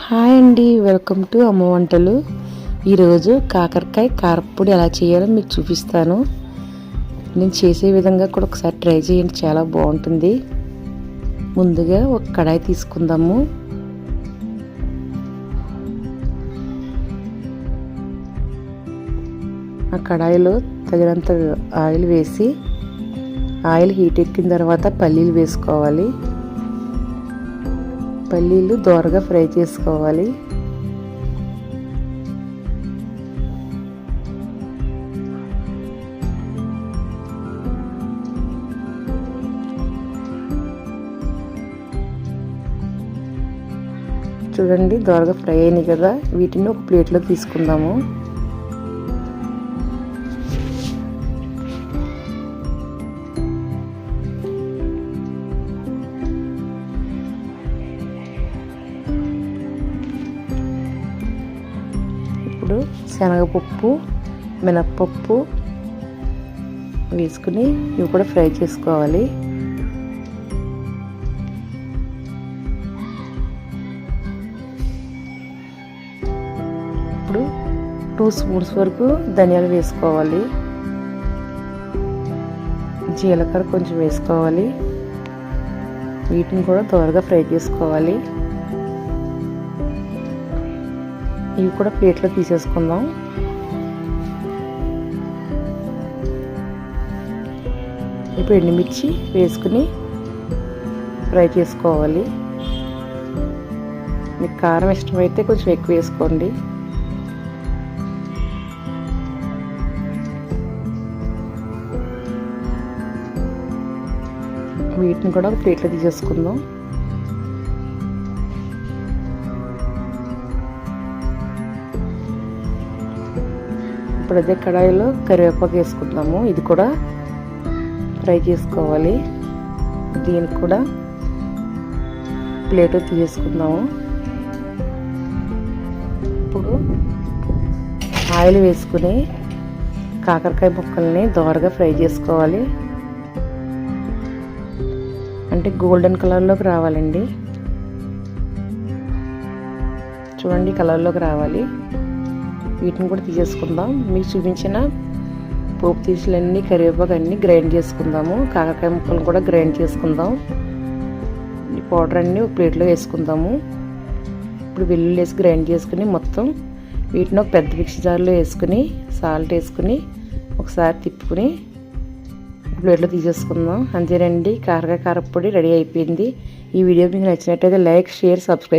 Hi అండి, welcome to అమ్మ వంటలు. ఈరోజు కాకరకాయ కారప్పొడి ఎలా చేయాలో మీకు చూపిస్తాను. నేను చేసే విధంగా కూడా ఒకసారి ట్రై చేయండి, చాలా బాగుంటుంది. ముందుగా ఒక కడాయి తీసుకుందాము. ఆ కడాయిలో తగినంత ఆయిల్ వేసి, ఆయిల్ హీట్ ఎక్కిన తర్వాత పల్లీలు వేసుకోవాలి. పల్లీలు దోరగా ఫ్రై చేసుకోవాలి. చూడండి, దోరగా ఫ్రై అయినాయి కదా, వీటిని ఒక ప్లేట్లో తీసుకుందాము. ఇప్పుడు శనగపప్పు, మినప్పప్పు వేసుకుని ఇవి కూడా ఫ్రై చేసుకోవాలి. ఇప్పుడు 2 స్పూన్స్ వరకు ధనియాలు వేసుకోవాలి. జీలకర్ర కొంచెం వేసుకోవాలి. వీటిని కూడా త్వరగా ఫ్రై చేసుకోవాలి. ఇవి కూడా ప్లేట్లో తీసేసుకుందాం. ఇప్పుడు ఎండుమిర్చి వేసుకుని ఫ్రై చేసుకోవాలి. మీకు కారం ఇష్టమైతే కొంచెం ఎక్కువ వేసుకోండి. వీటిని కూడా ప్లేట్లో తీసేసుకుందాం. ఇప్పుడు అదే కడాయిలో కరివేపాకు వేసుకుందాము. ఇది కూడా ఫ్రై చేసుకోవాలి. దీనికి కూడా ప్లేట్ తీసేసుకుందాము. ఇప్పుడు ఆయిల్ వేసుకుని కాకరకాయ ముక్కల్ని దోరగా ఫ్రై చేసుకోవాలి. అంటే గోల్డెన్ కలర్లోకి రావాలండి. చూడండి, కలర్లోకి రావాలి. వీటిని కూడా తీసేసుకుందాం. మీకు చూపించిన పోపు దినుసులన్నీ, కరివేపాకు అన్నీ గ్రైండ్ చేసుకుందాము. కాకరకాయ ముక్కలను కూడా గ్రైండ్ చేసుకుందాం. ఈ పౌడర్ అన్నీ ఒక ప్లేట్లో వేసుకుందాము. ఇప్పుడు వెల్లుల్లి వేసి గ్రైండ్ చేసుకుని మొత్తం వీటిని ఒక పెద్ద మిక్సీ జార్లో వేసుకుని సాల్ట్ వేసుకుని ఒకసారి తిప్పుకుని ప్లేట్లో తీసేసుకుందాం. అంతేనండి, కాకరకాయ కారప్పొడి రెడీ అయిపోయింది. ఈ వీడియో మీకు నచ్చినట్టయితే లైక్, షేర్, సబ్స్క్రైబ్.